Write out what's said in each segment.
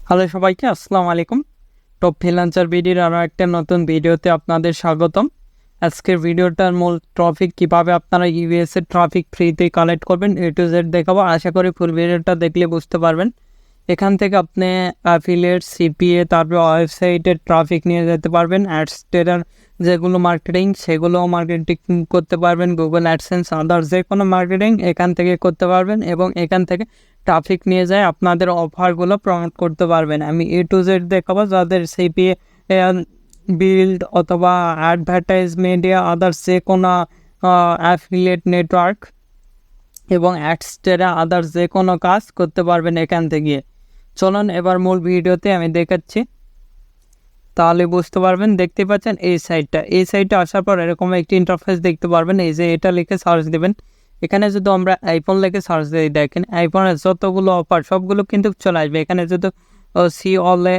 Hello সবাইকে, আসসালামু আলাইকুম। টপ ফ্রিল্যান্সার ভিডিওর আরও একটা নতুন ভিডিওতে আপনাদের স্বাগতম। আজকের ভিডিওটার মূল টপিক কিভাবে আপনারা ইউএসএ ট্রাফিক ফ্রিতে কালেক্ট করবেন A to Z দেখাবো। আশা করি ফুল ভিডিওটা দেখলে বুঝতে পারবেন। এখান থেকে আপনি অ্যাফিলিয়েট, CPA, তারপরে ওয়েবসাইটের ট্রাফিক নিয়ে যেতে পারবেন। অ্যাডসটেরার যেগুলো মার্কেটিং সেগুলোও মার্কেটিং করতে পারবেন। গুগল অ্যাডসেন্স, আদার্স যে কোনো মার্কেটিং এখান থেকে করতে পারবেন এবং এখান থেকে ট্রাফিক নিয়ে যায় আপনাদের অফারগুলো প্রমোট করতে পারবেন। আমি A to Z দেখাবো যাদের CPA বিল্ড অথবা অ্যাডভার্টাইজ মিডিয়া, আদার্স যে কোনো অ্যাফিলিয়েট নেটওয়ার্ক এবং অ্যাডসটেরা আদার্স যে কোনো কাজ করতে পারবেন এখান থেকে। চলুন এবার মূল ভিডিওতে আমি দেখাচ্ছি, তাহলে বুঝতে পারবেন। দেখতে পাচ্ছেন এই সাইটটা আসার পর এরকম একটি ইন্টারফেস দেখতে পারবেন। এই যে এটা লিখে সার্চ দেবেন। এখানে যদি আমরা আইফোন লিখে সার্চ দিই, দেখেন আইফোনের যতগুলো অফার সবগুলো কিন্তু চলে আসবে। এখানে যদি সি অলে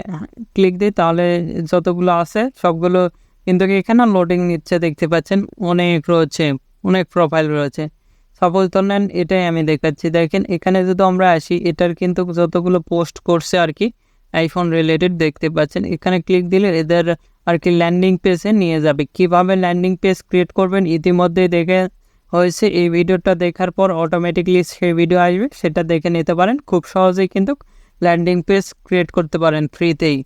ক্লিক দিই তাহলে যতগুলো আছে সবগুলো কিন্তু এখানে লোডিং নিচ্ছে। দেখতে পাচ্ছেন অনেক রয়েছে, অনেক প্রোফাইল রয়েছে। সাপোজ ধরেন এটাই আমি দেখাচ্ছি। দেখেন এখানে যদি আমরা আসি, এটার কিন্তু যতগুলো পোস্ট করছে আর কি আইফোন রিলেটেড দেখতে পাচ্ছেন। এখানে ক্লিক দিলে এদের আর কি ল্যান্ডিং পেজে নিয়ে যাবে। কিভাবে ল্যান্ডিং পেজ ক্রিয়েট করবেন ইতিমধ্যে দেখে হয়েছে। এই ভিডিওটা দেখার পর অটোমেটিকলি সেই ভিডিও আসবে, সেটা দেখে নিতে পারেন। খুব সহজেই কিন্তু ল্যান্ডিং পেজ ক্রিয়েট করতে পারেন ফ্রিতেই।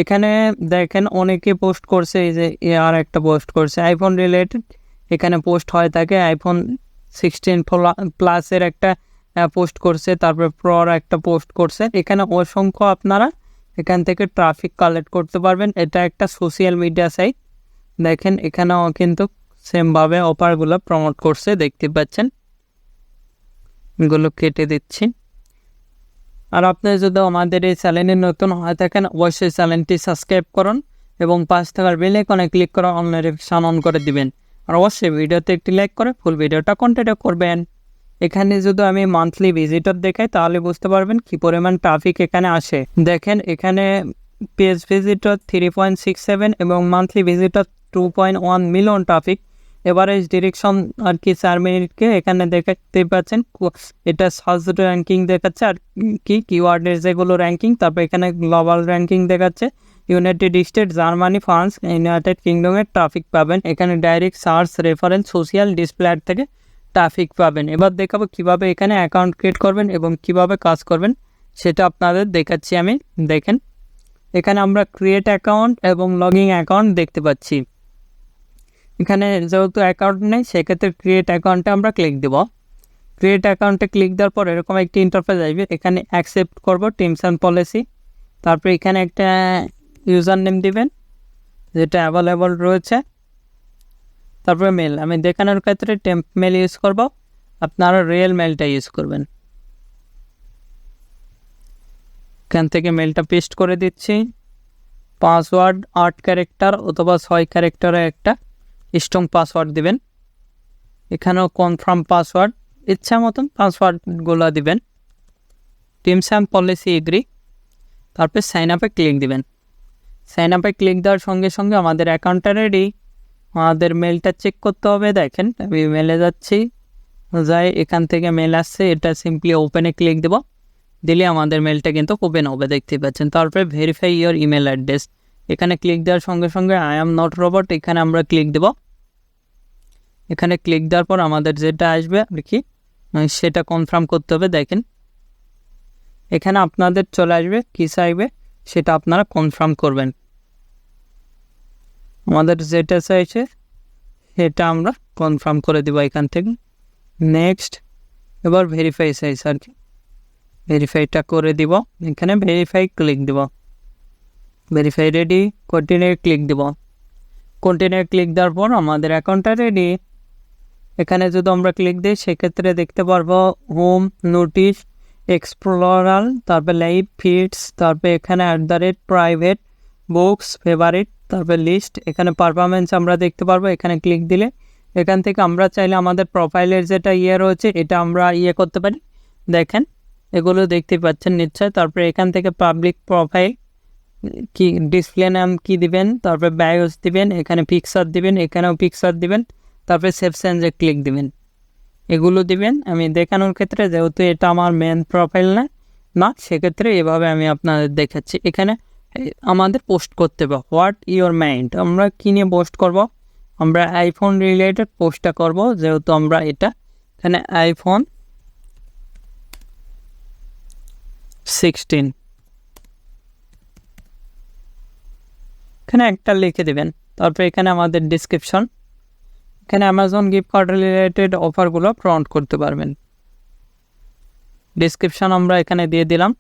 এখানে দেখেন অনেকে পোস্ট করছে, এই যে আর একটা পোস্ট করছে আইফোন রিলেটেড। এখানে পোস্ট হয়ে থাকে আইফোন 16 প্লাসের একটা পোস্ট করছে, তারপরে প্রর একটা পোস্ট করছে। এখানে অসংখ্য আপনারা এখান থেকে ট্রাফিক কালেক্ট করতে পারবেন। এটা একটা সোশ্যাল মিডিয়া সাইট। দেখেন এখানেও কিন্তু সেমভাবে অফারগুলো প্রমোট করছে, দেখতে পাচ্ছেন। এগুলো কেটে দিচ্ছি। আর আপনি যদি আমাদের এই চ্যানেলে নতুন হয়ে থাকেন অবশ্যই চ্যানেলটি সাবস্ক্রাইব করুন এবং পাশ থাকার বেল আইকনে ক্লিক করে অল নোটিফিকেশন অন করে দিবেন। আর অবশ্যই ভিডিওতে একটি লাইক করে ফুল ভিডিওটা কন্টিনিউ করবেন। এখানে যদি আমি মান্থলি ভিজিটর দেখাই তাহলে বুঝতে পারবেন কী পরিমাণ ট্রাফিক এখানে আসে। দেখেন এখানে পেজ ভিজিটর 3.67 এবং monthly visitor 2.1 million traffic. Average direction আর কি 4 মিনিটকে এখানে দেখতে পাচ্ছেন। এটা সার্চ র্যাঙ্কিং দেখাচ্ছে আর কি কিওয়ার্ডের যেগুলো র্যাঙ্কিং। তারপর এখানে গ্লোবাল র্যাঙ্কিং দেখাচ্ছে। United State, Germany, France, United কিংডমের ট্রাফিক পাবেন। এখানে direct search, reference, social display থেকে ট্রাফিক পাবেন। এবার দেখাবো কিভাবে এখানে অ্যাকাউন্ট ক্রিয়েট করবেন এবং কিভাবে কাজ করবেন সেটা আপনাদের দেখাচ্ছি আমি। দেখেন এখানে আমরা ক্রিয়েট অ্যাকাউন্ট এবং লগইন অ্যাকাউন্ট দেখতে পাচ্ছি। এখানে যেহেতু অ্যাকাউন্ট নেই সেক্ষেত্রে ক্রিয়েট অ্যাকাউন্টে আমরা ক্লিক দেব। ক্রিয়েট অ্যাকাউন্টে ক্লিক দেওয়ার পর এরকম একটি ইন্টারফেস আসবে। এখানে অ্যাকসেপ্ট করব টার্মস অ্যান্ড পলিসি। তারপরে এখানে একটা ইউজার নেম দিবেন যেটা অ্যাভেলেবল রয়েছে। তারপরে মেল, আমি দেখানোর ক্ষেত্রে টেম্প মেল ইউজ করব, আপনারা রিয়েল মেলটা ইউজ করবেন। এখান থেকে মেলটা পেস্ট করে দিচ্ছি। পাসওয়ার্ড 8 ক্যারেক্টার অথবা 6 ক্যারেক্টারের একটা স্ট্রং পাসওয়ার্ড দিবেন। এখানেও কনফার্ম পাসওয়ার্ড, ইচ্ছা মতন পাসওয়ার্ডগুলো দিবেন। Terms and policy agree. তারপর সাইন আপে ক্লিক দিবেন। সাইন আপে ক্লিক দেওয়ার সঙ্গে সঙ্গে আমাদের অ্যাকাউন্টটা রেডি। আমাদের মেলটা চেক করতে হবে। দেখেন আমি মেলে যাচ্ছি, যাই এখান থেকে মেল আসছে, এটা সিম্পলি ওপেনে ক্লিক দেব। দিলে আমাদের মেলটা কিন্তু ওপেন হবে, দেখতে পাচ্ছেন। তারপরে ভেরিফাই ইওর ইমেল অ্যাড্রেস, এখানে ক্লিক দেওয়ার সঙ্গে সঙ্গে আই অ্যাম নট রোবট এখানে আমরা ক্লিক দেব। এখানে ক্লিক দেওয়ার পর আমাদের যেটা আসবে আর কি সেটা কনফার্ম করতে হবে। দেখেন এখানে আপনাদের চলে আসবে কী চাইবে সেটা আপনারা কনফার্ম করবেন। আমাদের যেটা চাইছে সেটা আমরা কনফার্ম করে দেবো এখান থেকে। নেক্সট, এবার ভেরিফাই চাইছে আর কি, ভেরিফাইটা করে দিব। এখানে ভেরিফাই ক্লিক দেব। ভেরিফাই রেডি, কন্টিনিউ ক্লিক দেব। কন্টিনিউ ক্লিক দেওয়ার পর আমাদের অ্যাকাউন্টটা রেডি। এখানে যদি আমরা ক্লিক দিই সেক্ষেত্রে দেখতে পারবো হোম, নোটিশ, এক্সপ্লোরাল, তারপর লাইভ ফিডস, তারপর এখানে @প্রাইভেট, বুকস, ফেভারিট, তারপর লিস্ট। এখানে পারফরমেন্স আমরা দেখতে পারবো। এখানে ক্লিক দিলে এখান থেকে আমরা চাইলে আমাদের প্রোফাইলের যেটা রয়েছে এটা আমরা করতে পারি। দেখেন এগুলো দেখতে পাচ্ছেন নিশ্চয়। তারপরে এখান থেকে পাবলিক প্রোফাইল কি, ডিসপ্লে নাম কি দিবেন, তারপরে বায়োস দিবেন, এখানে পিকচার দিবেন, এখানেও পিকচার দিবেন, তারপরে সেভ চেঞ্জে ক্লিক দিবেন, এগুলো দিবেন। আমি দেখানোর ক্ষেত্রে যেহেতু এটা আমার মেন প্রোফাইল না, না, সেক্ষেত্রে এভাবে আমি আপনাদের দেখাচ্ছি। এখানে আমাদের পোস্ট করতে হবে হোয়াট ইওর মাইন্ড। আমরা কী নিয়ে পোস্ট করব? আমরা আইফোন রিলেটেড পোস্টটা করব, যেহেতু আমরা এটা এখানে আইফোন 16 এখানে একটা লিখে দেবেন। তারপর এখানে আমাদের ডিসক্রিপশন, এখানে অ্যামাজন গিফট কার্ড রিলেটেড অফারগুলো প্রমোট করতে পারবেন। ডিসক্রিপশন আমরা এখানে দিয়ে দিলাম।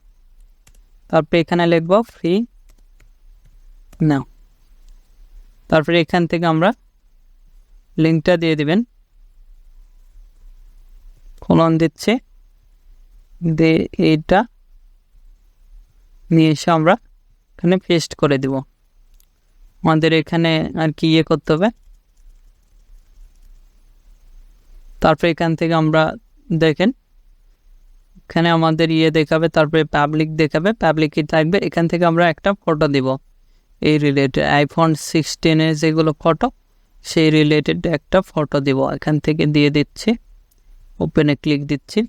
তারপরে এখানে লিখব ফ্রি নাও। তারপরে এখান থেকে আমরা লিঙ্কটা দিয়ে দিবেন। কোলন দিচ্ছে, দিয়ে এইটা নিয়ে এসে আমরা এখানে পেস্ট করে দেব। আমাদের এখানে আর কি করতে হবে। তারপরে এখান থেকে আমরা দেখেন এখানে আমাদের দেখাবে, তারপরে পাবলিক দেখাবে, পাবলিকই থাকবে। এখান থেকে আমরা একটা ফটো দিব এই রিলেটেড আইফোন 16 যেগুলো ফটো, সেই রিলেটেড একটা ফটো দিব। এখান থেকে দিয়ে দিচ্ছি, ওপেনে ক্লিক দিচ্ছি,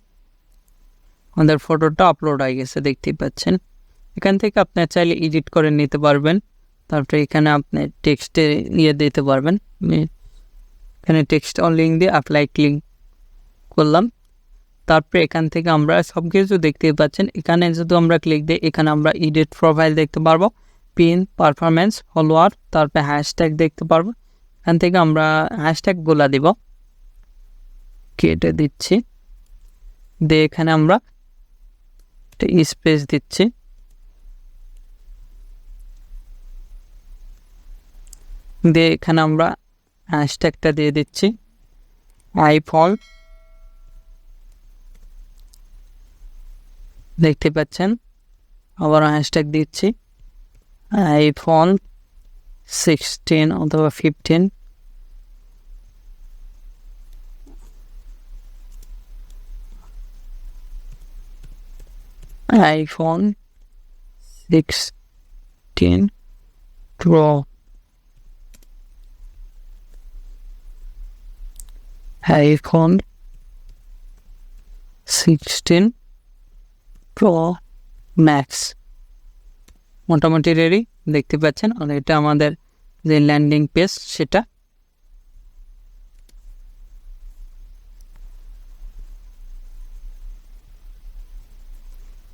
আমাদের ফটোটা আপলোড হয়ে গেছে, দেখতেই পাচ্ছেন। এখান থেকে আপনি চাইলে এডিট করে নিতে পারবেন। তারপরে এখানে আপনি টেক্সটে দিতে পারবেন। এখানে টেক্সট লিঙ্ক দিয়ে অ্যাপ্লাই ক্লিক করলাম। তারপরে এখান থেকে আমরা সব কিছু দেখতে পাচ্ছেন। এখানে যদি আমরা ক্লিক দিই, এখানে আমরা এডিট প্রোফাইল দেখতে পারবো, পিন, পারফরমেন্স, ফলোয়ার, তারপরে হ্যাশট্যাগ দেখতে পারবো। এখান থেকে আমরা হ্যাশট্যাগুলো দিব, কেটে দিচ্ছি, দিয়ে এখানে আমরা একটা স্পেস দিচ্ছি, দিয়ে এখানে আমরা হ্যাশট্যাগটা দিয়ে দিচ্ছি আইফোন, দেখতে পাচ্ছেন। আবার হ্যাশট্যাগ দিচ্ছি আইফোন 16 অথবা 15, iPhone 16 pro, iPhone 16 pro max. মোটামুটি রেডি, দেখতে পাচ্ছেন। আর এটা আমাদের যে ল্যান্ডিং পেজ সেটা।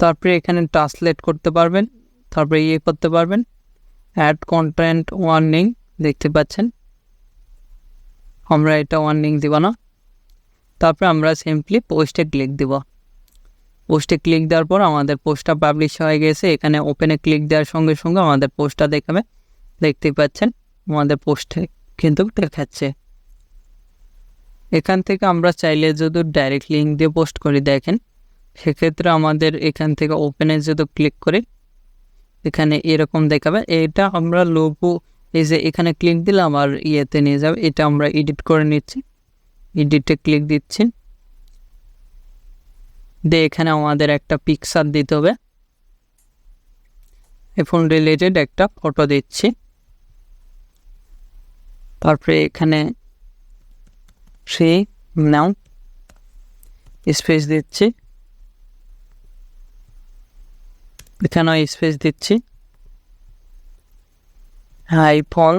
তারপরে এখানে ট্রান্সলেট করতে পারবেন, তারপরে করতে পারবেন অ্যাড কন্টেন্ট ওয়ার্নিং, দেখতে পাচ্ছেন। আমরা এটা ওয়ার্নিং দিব না। তারপরে আমরা সিম্পলি পোস্টে ক্লিক দিব। পোস্টে ক্লিক দেওয়ার পর আমাদের পোস্টটা পাবলিশ হয়ে গেছে। এখানে ওপেনে ক্লিক দেওয়ার সঙ্গে সঙ্গে আমাদের পোস্টটা দেখাবে, দেখতেই পাচ্ছেন। আমাদের পোস্টে কিন্তু দেখাচ্ছে। এখান থেকে আমরা চাইলে যদি ডাইরেক্ট লিঙ্ক দিয়ে পোস্ট করি, দেখেন, সেক্ষেত্রে আমাদের এখান থেকে ওপেনে যদি ক্লিক করি, এখানে এরকম দেখাবে। এটা আমরা লোগো এই যে এখানে ক্লিক দিলাম আর নিয়ে যাবে। এটা আমরা এডিট করে নিচ্ছি, এডিটে ক্লিক দিচ্ছি, দিয়ে এখানে আমাদের একটা পিকচার দিতে হবে। আইফোন রিলেটেড একটা ফটো দিচ্ছি। তারপরে এখানে ফ্রি নাও স্পেস দিচ্ছি, এখানেও স্পেস দিচ্ছি আইফোন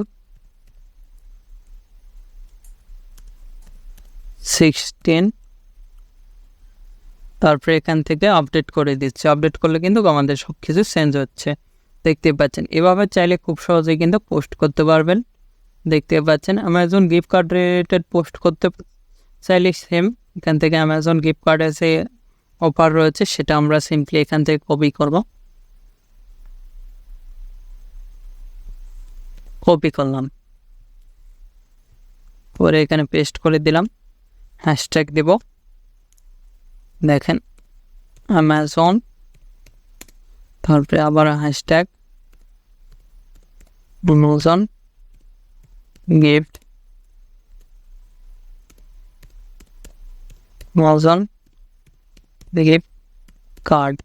16। তারপরে এখান থেকে আপডেট করে দিচ্ছি। আপডেট করলে কিন্তু আমাদের সব কিছু চেঞ্জ হচ্ছে, দেখতে পাচ্ছেন। এভাবে চাইলে খুব সহজেই কিন্তু পোস্ট করতে পারবেন, দেখতে পাচ্ছেন। Amazon gift card related post করতে চাইলে সেম, এখান থেকে অ্যামাজন গিফট কার্ডে যে অফার রয়েছে সেটা আমরা সিম্পলি এখান থেকে কপি করব, কপি করলাম, পরে এখানে পেস্ট করে দিলাম, হ্যাশট্যাগ দেব, দেখেন অ্যামাজন, তারপরে আবার hashtag Amazon gift, Amazon gift card,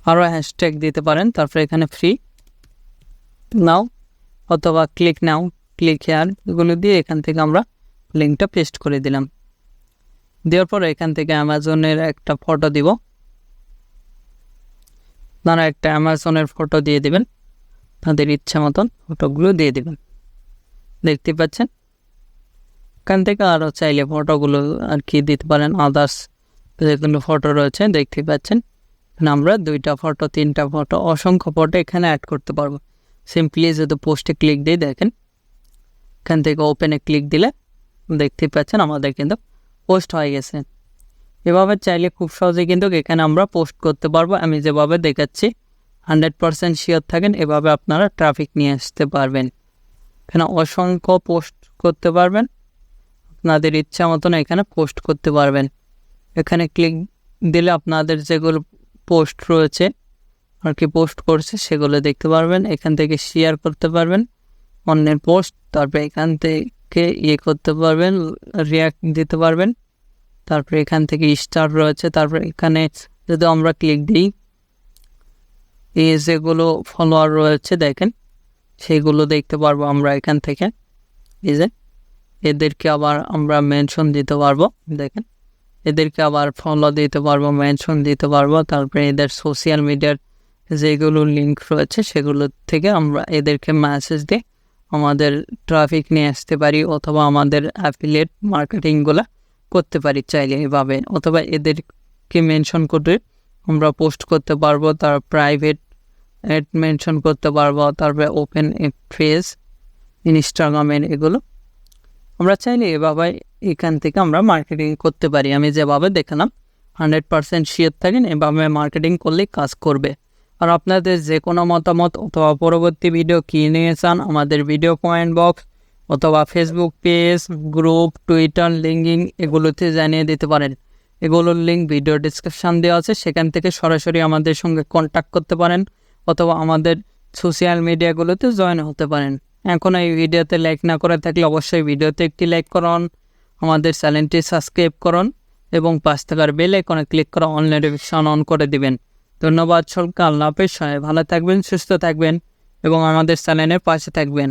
আরও হ্যাশট্যাগ দিতে পারেন। তারপরে এখানে ফ্রি নাও অথবা ক্লিক নাও, ক্লিক হেয়ার, এগুলো দিয়ে এখান থেকে আমরা লিঙ্কটা পেস্ট করে দিলাম। দেওয়ার পর এখান থেকে অ্যামাজনের একটা ফটো দিব, আপনারা একটা অ্যামাজনের ফটো দিয়ে দিবেন, তাদের ইচ্ছা মতন ফটোগুলো দিয়ে দিবেন। দেখতে পাচ্ছেন এখান থেকে আরও চাইলে ফটোগুলো আর কি দিতে পারেন, আদার্স যেগুলো ফটো রয়েছে দেখতে পাচ্ছেন। আমরা 2টা ফটো 3টা ফটো অসংখ্য ফটো এখানে অ্যাড করতে পারবো। সিম্পলি যদি পোস্টে ক্লিক দিই, দেখেন এখান থেকে ওপেনে ক্লিক দিলে দেখতে পাচ্ছেন আমাদের কিন্তু পোস্ট হয়ে গেছে। এভাবে চাইলে খুব সহজে কিন্তু এখানে আমরা পোস্ট করতে পারবো। আমি যেভাবে দেখাচ্ছি 100% শিওর থাকেন, এভাবে আপনারা ট্রাফিক নিয়ে আসতে পারবেন। এখানে অসংখ্য পোস্ট করতে পারবেন, আপনাদের ইচ্ছা মতন এখানে পোস্ট করতে পারবেন। এখানে ক্লিক দিলে আপনাদের যেগুলো পোস্ট রয়েছে আর কি পোস্ট করছে সেগুলো দেখতে পারবেন। এখান থেকে শেয়ার করতে পারবেন অন্যের পোস্ট, তারপরে এখান থেকে করতে পারবেন, রিয়াক্ট দিতে পারবেন। তারপরে এখান থেকে স্টার রয়েছে, তারপরে এখানে যদি আমরা ক্লিক দিই, এই যেগুলো ফলোয়ার রয়েছে দেখেন সেগুলো দেখতে পারবো আমরা এখান থেকে। এই যে এদেরকে আবার আমরা মেনশন দিতে পারবো, দেখেন এদেরকে আবার ফলো দিতে পারবো, মেনশন দিতে পারবো। তারপরে এদের সোশ্যাল মিডিয়ার যেগুলো লিঙ্ক রয়েছে সেগুলো থেকে আমরা এদেরকে মেসেজ দিয়ে আমাদের ট্রাফিক নিয়ে আসতে পারি, অথবা আমাদের অ্যাফিলিয়েট মার্কেটিংগুলো করতে পারি চাইলে এভাবে। অথবা এদেরকে মেনশন করে আমরা পোস্ট করতে পারবো, তার প্রাইভেট অ্যাড মেনশন করতে পারবো, তারপরে ওপেন ফেস ইনস্টাগ্রামের এগুলো আমরা চাইলে এভাবে এখান থেকে আমরা মার্কেটিং করতে পারি। আমি যেভাবে দেখালাম 100% শিওর থাকেন এভাবে মার্কেটিং করলেই কাজ করবে। আর আপনাদের যে কোনো মতামত অথবা পরবর্তী ভিডিও কী নিয়ে চান আমাদের ভিডিও কমেন্ট বক্স অথবা Facebook page, group, Twitter, LinkedIn এগুলোতে জানিয়ে দিতে পারেন। এগুলোর লিঙ্ক ভিডিও ডিসক্রিপশান দেওয়া আছে, সেখান থেকে সরাসরি আমাদের সঙ্গে কন্ট্যাক্ট করতে পারেন অথবা আমাদের সোশ্যাল মিডিয়াগুলোতে জয়েন হতে পারেন। এখন এই ভিডিওতে লাইক না করে থাকলে অবশ্যই ভিডিওতে একটি লাইক করুন, আমাদের চ্যানেলটি সাবস্ক্রাইব করুন এবং পাশ থাকার বেল আইকনে ক্লিক করে অল নোটিফিকেশন অন করে দিবেন। ধন্যবাদ সকলকে, আল্লাহ হাফেজ। সবাই ভালো থাকবেন, সুস্থ থাকবেন এবং আমাদের চ্যানেলের পাশে থাকবেন।